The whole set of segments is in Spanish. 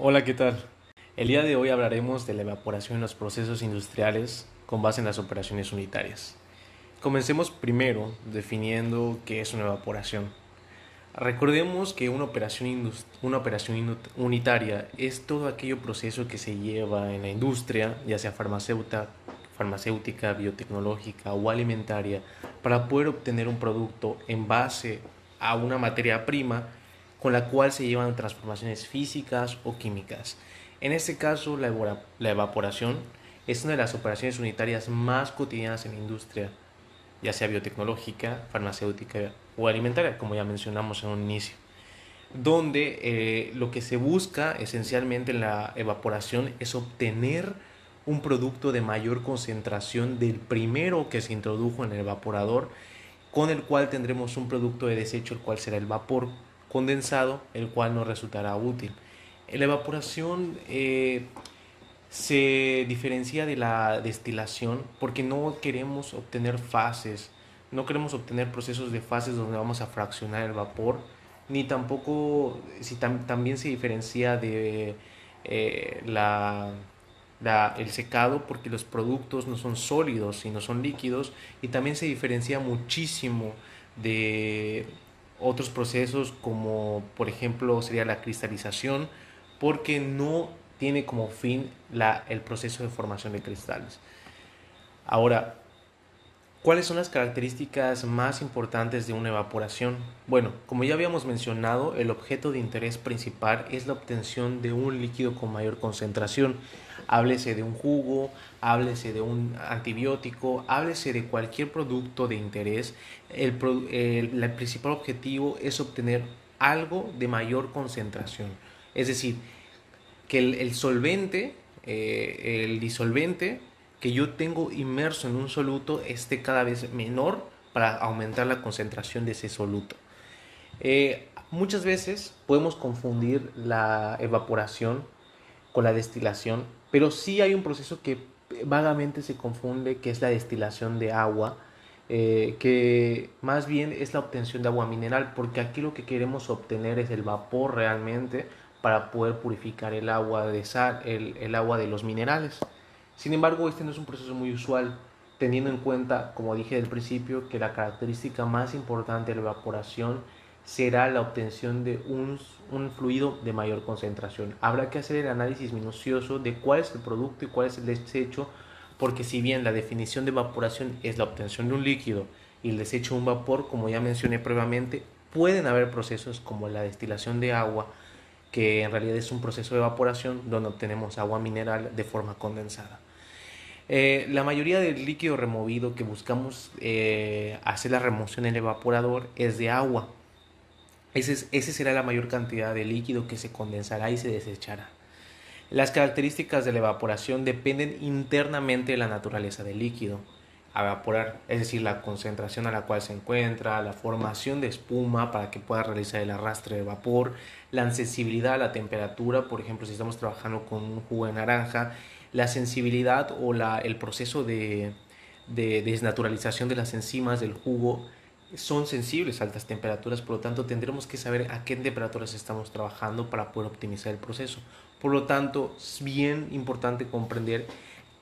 Hola, ¿qué tal? El día de hoy hablaremos de la evaporación en los procesos industriales con base en las operaciones unitarias. Comencemos primero definiendo qué es una evaporación. Recordemos que una operación unitaria es todo aquello proceso que se lleva en la industria, ya sea farmacéutica, biotecnológica o alimentaria, para poder obtener un producto en base a una materia prima con la cual se llevan transformaciones físicas o químicas. En este caso, la evaporación es una de las operaciones unitarias más cotidianas en la industria, ya sea biotecnológica, farmacéutica o alimentaria, como ya mencionamos en un inicio, donde lo que se busca esencialmente en la evaporación es obtener un producto de mayor concentración del primero que se introdujo en el evaporador, con el cual tendremos un producto de desecho, el cual será el vapor condensado, el cual nos resultará útil. La evaporación se diferencia de la destilación porque no queremos obtener fases, no queremos obtener procesos de fases donde vamos a fraccionar el vapor, ni tampoco si también se diferencia de el secado, porque los productos no son sólidos sino son líquidos, y también se diferencia muchísimo de otros procesos como por ejemplo sería la cristalización, porque no tiene como fin el proceso de formación de cristales. Ahora, ¿cuáles son las características más importantes de una evaporación? Bueno, como ya habíamos mencionado, el objeto de interés principal es la obtención de un líquido con mayor concentración. Háblese de un jugo, háblese de un antibiótico, háblese de cualquier producto de interés. El principal objetivo es obtener algo de mayor concentración. Es decir, que el solvente, el disolvente que yo tengo inmerso en un soluto esté cada vez menor para aumentar la concentración de ese soluto. Muchas veces podemos confundir la evaporación con la destilación, pero sí hay un proceso que vagamente se confunde, que es la destilación de agua, que más bien es la obtención de agua mineral, porque aquí lo que queremos obtener es el vapor realmente para poder purificar el agua de sal, el agua de los minerales. Sin embargo, este no es un proceso muy usual, teniendo en cuenta, como dije al principio, que la característica más importante de la evaporación será la obtención de un fluido de mayor concentración. Habrá que hacer el análisis minucioso de cuál es el producto y cuál es el desecho, porque si bien la definición de evaporación es la obtención de un líquido y el desecho de un vapor, como ya mencioné previamente, pueden haber procesos como la destilación de agua, que en realidad es un proceso de evaporación donde obtenemos agua mineral de forma condensada. La mayoría del líquido removido que buscamos hacer la remoción en el evaporador es de agua. Ese será la mayor cantidad de líquido que se condensará y se desechará. Las características de la evaporación dependen internamente de la naturaleza del líquido a evaporar, es decir, la concentración a la cual se encuentra, la formación de espuma para que pueda realizar el arrastre de vapor, la sensibilidad a la temperatura, por ejemplo, si estamos trabajando con un jugo de naranja, la sensibilidad o el proceso de desnaturalización de las enzimas del jugo son sensibles a altas temperaturas, por lo tanto tendremos que saber a qué temperaturas estamos trabajando para poder optimizar el proceso. Por lo tanto, es bien importante comprender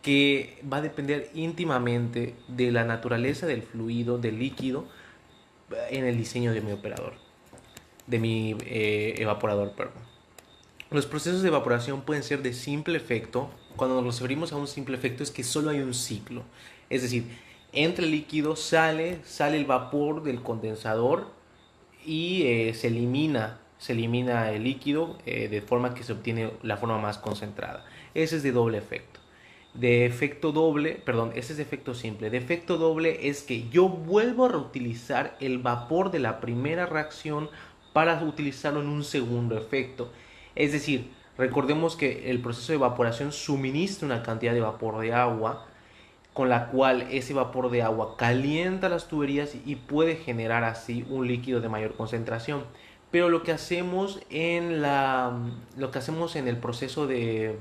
que va a depender íntimamente de la naturaleza del fluido, del líquido, en el diseño de mi operador, de mi evaporador, perdón. Los procesos de evaporación pueden ser de simple efecto. Cuando nos referimos a un simple efecto es que solo hay un ciclo. Es decir, entra el líquido, sale el vapor del condensador y se elimina el líquido de forma que se obtiene la forma más concentrada. Ese es de doble efecto. De efecto doble, perdón, ese es de efecto simple. De efecto doble es que yo vuelvo a reutilizar el vapor de la primera reacción para utilizarlo en un segundo efecto. Es decir, recordemos que el proceso de evaporación suministra una cantidad de vapor de agua, con la cual ese vapor de agua calienta las tuberías y puede generar así un líquido de mayor concentración. Pero lo que hacemos en el proceso de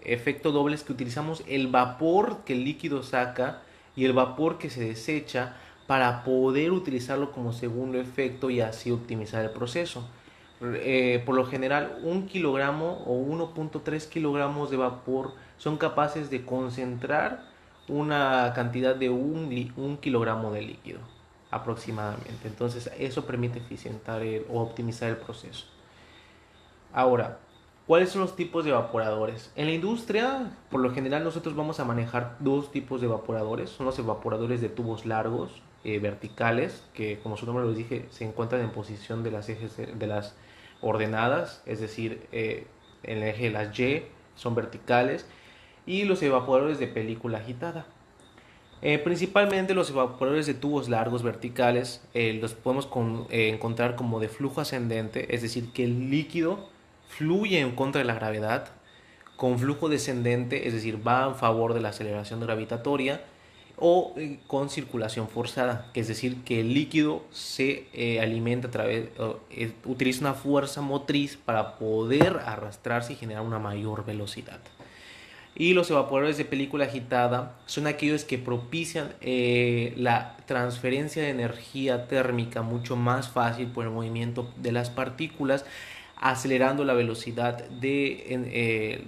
efecto doble es que utilizamos el vapor que el líquido saca y el vapor que se desecha para poder utilizarlo como segundo efecto y así optimizar el proceso. Por lo general, 1 kilogramo o 1.3 kilogramos de vapor son capaces de concentrar una cantidad de 1 kilogramo de líquido aproximadamente. Entonces, eso permite eficientar o optimizar el proceso. Ahora, ¿cuáles son los tipos de evaporadores? En la industria, por lo general, nosotros vamos a manejar dos tipos de evaporadores. Son los evaporadores de tubos largos, verticales, que como su nombre lo dije, se encuentran en posición de las ejes de las ordenadas, es decir, en el eje de las Y son verticales, y los evaporadores de película agitada. Principalmente los evaporadores de tubos largos verticales los podemos encontrar como de flujo ascendente, es decir, que el líquido fluye en contra de la gravedad, con flujo descendente, es decir, va a favor de la aceleración gravitatoria, o con circulación forzada, que es decir, que el líquido se alimenta a través, utiliza una fuerza motriz para poder arrastrarse y generar una mayor velocidad. Y los evaporadores de película agitada son aquellos que propician la transferencia de energía térmica mucho más fácil por el movimiento de las partículas, acelerando la velocidad de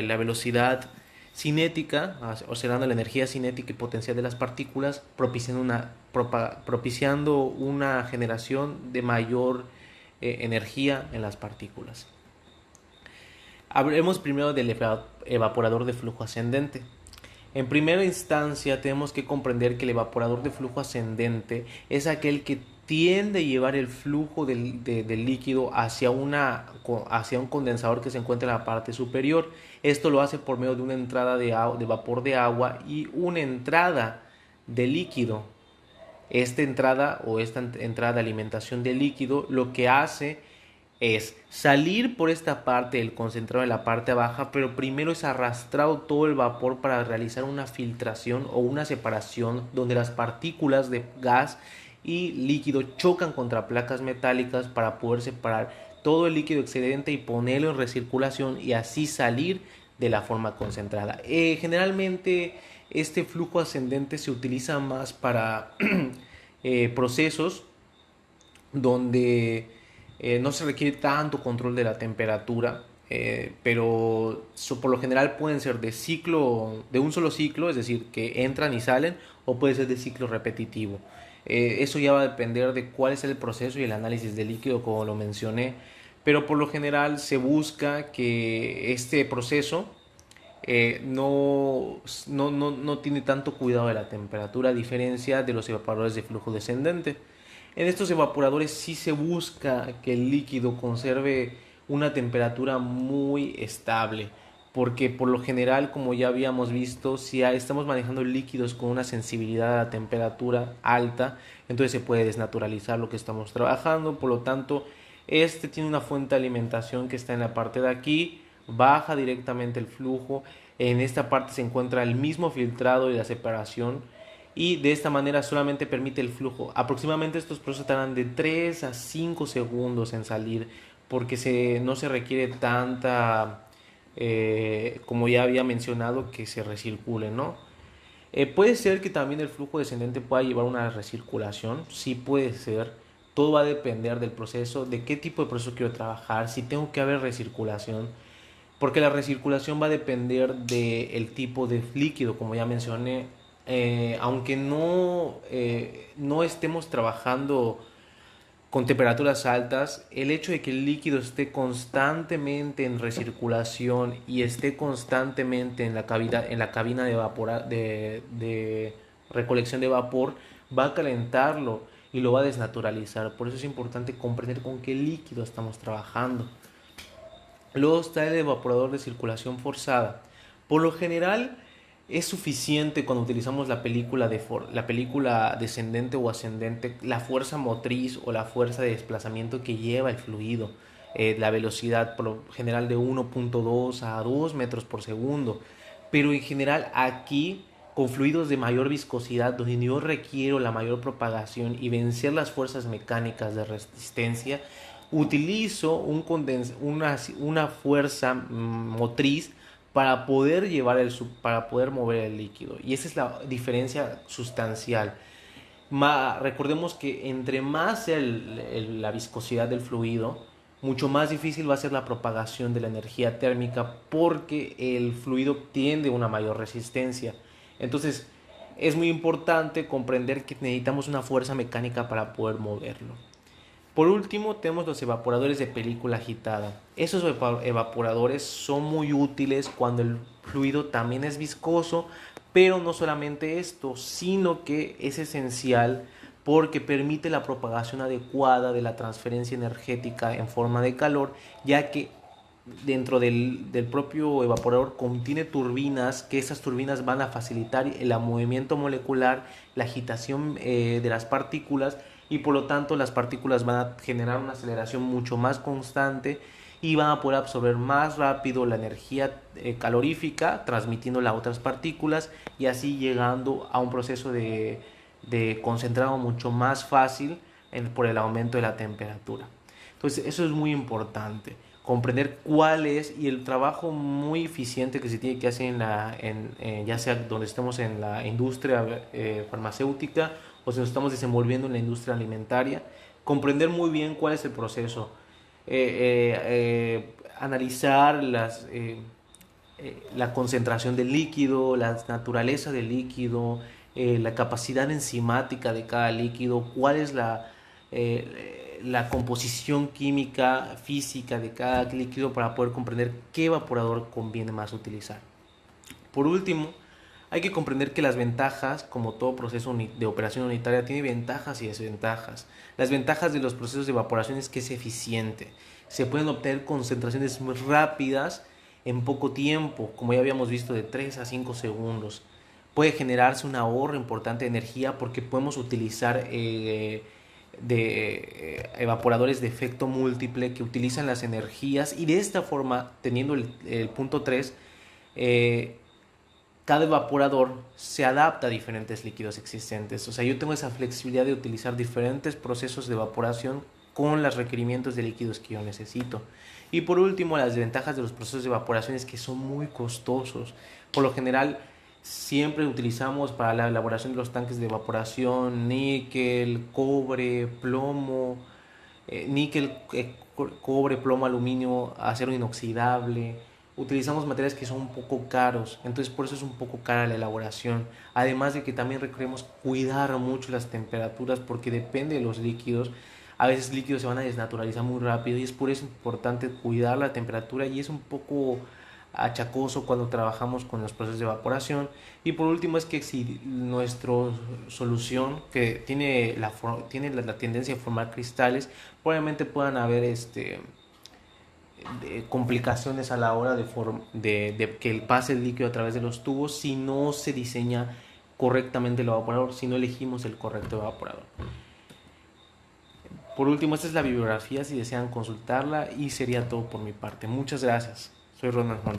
la velocidad cinética, acelerando la energía cinética y potencial de las partículas, propiciando una generación de mayor energía en las partículas. Hablemos primero del evaporador de flujo ascendente. En primera instancia tenemos que comprender que el evaporador de flujo ascendente es aquel que tiende a llevar el flujo del líquido hacia un condensador que se encuentra en la parte superior. Esto lo hace por medio de una entrada de vapor de agua y una entrada de líquido. Esta entrada de alimentación de líquido lo que hace es salir por esta parte del concentrado en la parte baja, pero primero es arrastrado todo el vapor para realizar una filtración o una separación donde las partículas de gas y líquido chocan contra placas metálicas para poder separar todo el líquido excedente y ponerlo en recirculación y así salir de la forma concentrada. Generalmente este flujo ascendente se utiliza más para procesos donde no se requiere tanto control de la temperatura, pero por lo general pueden ser de un solo ciclo, es decir, que entran y salen, o puede ser de ciclo repetitivo. Eso ya va a depender de cuál es el proceso y el análisis del líquido, como lo mencioné, pero por lo general se busca que este proceso no tiene tanto cuidado de la temperatura, a diferencia de los evaporadores de flujo descendente. En estos evaporadores sí se busca que el líquido conserve una temperatura muy estable, porque por lo general, como ya habíamos visto, si estamos manejando líquidos con una sensibilidad a la temperatura alta, entonces se puede desnaturalizar lo que estamos trabajando. Por lo tanto, este tiene una fuente de alimentación que está en la parte de aquí, baja directamente el flujo. En esta parte se encuentra el mismo filtrado y la separación, y de esta manera solamente permite el flujo. Aproximadamente estos procesos tardan de 3 a 5 segundos en salir, porque no se requiere tanta, como ya había mencionado, que se recircule, ¿no? Puede ser que también el flujo descendente pueda llevar una recirculación, sí puede ser. Todo va a depender del proceso, de qué tipo de proceso quiero trabajar, si tengo que haber recirculación, porque la recirculación va a depender del tipo de líquido, como ya mencioné. Aunque no estemos trabajando con temperaturas altas, el hecho de que el líquido esté constantemente en recirculación y esté constantemente en la cabina de recolección de vapor, va a calentarlo y lo va a desnaturalizar. Por eso es importante comprender con qué líquido estamos trabajando. Luego está el evaporador de circulación forzada. Por lo general es suficiente cuando utilizamos la película descendente o ascendente, la fuerza motriz o la fuerza de desplazamiento que lleva el fluido, la velocidad por lo general de 1.2 a 2 metros por segundo. Pero en general aquí, con fluidos de mayor viscosidad, donde yo requiero la mayor propagación y vencer las fuerzas mecánicas de resistencia, utilizo una fuerza motriz para poder mover el líquido. Y esa es la diferencia sustancial. Recordemos que entre más sea la viscosidad del fluido, Mucho más difícil va a ser la propagación de la energía térmica porque el fluido tiende a una mayor resistencia. Entonces, es muy importante comprender que necesitamos una fuerza mecánica para poder moverlo. Por último, tenemos los evaporadores de película agitada. Esos evaporadores son muy útiles cuando el fluido también es viscoso, pero no solamente esto, sino que es esencial porque permite la propagación adecuada de la transferencia energética en forma de calor, ya que dentro del propio evaporador contiene turbinas, que esas turbinas van a facilitar el movimiento molecular, la agitación de las partículas, y por lo tanto las partículas van a generar una aceleración mucho más constante y van a poder absorber más rápido la energía calorífica, transmitiéndola a otras partículas y así llegando a un proceso de concentrado mucho más fácil por el aumento de la temperatura. Entonces eso es muy importante, comprender cuál es y el trabajo muy eficiente que se tiene que hacer ya sea donde estemos en la industria farmacéutica o si nos estamos desenvolviendo en la industria alimentaria, comprender muy bien cuál es el proceso, analizar la concentración del líquido, la naturaleza del líquido, la capacidad enzimática de cada líquido, cuál es la composición química, física de cada líquido para poder comprender qué evaporador conviene más utilizar. Por último, hay que comprender que las ventajas, como todo proceso de operación unitaria, tiene ventajas y desventajas. Las ventajas de los procesos de evaporación es que es eficiente. Se pueden obtener concentraciones muy rápidas en poco tiempo, como ya habíamos visto, de 3 a 5 segundos. Puede generarse un ahorro importante de energía porque podemos utilizar evaporadores de efecto múltiple que utilizan las energías y de esta forma, teniendo el punto 3, cada evaporador se adapta a diferentes líquidos existentes. O sea, yo tengo esa flexibilidad de utilizar diferentes procesos de evaporación con los requerimientos de líquidos que yo necesito. Y por último, las desventajas de los procesos de evaporación es que son muy costosos. Por lo general, siempre utilizamos para la elaboración de los tanques de evaporación níquel, cobre, plomo, níquel, cobre, plomo, aluminio, acero inoxidable. Utilizamos materiales que son un poco caros, entonces por eso es un poco cara la elaboración. Además de que también requerimos cuidar mucho las temperaturas porque depende de los líquidos. A veces líquidos se van a desnaturalizar muy rápido y es por eso importante cuidar la temperatura y es un poco achacoso cuando trabajamos con los procesos de evaporación. Y por último es que si nuestra solución que tiene la tendencia a formar cristales, probablemente puedan haber complicaciones a la hora de que pase el líquido a través de los tubos si no se diseña correctamente el evaporador, si no elegimos el correcto evaporador. Por último, esta es la bibliografía si desean consultarla y sería todo por mi parte. Muchas gracias. Soy Ronald Juan.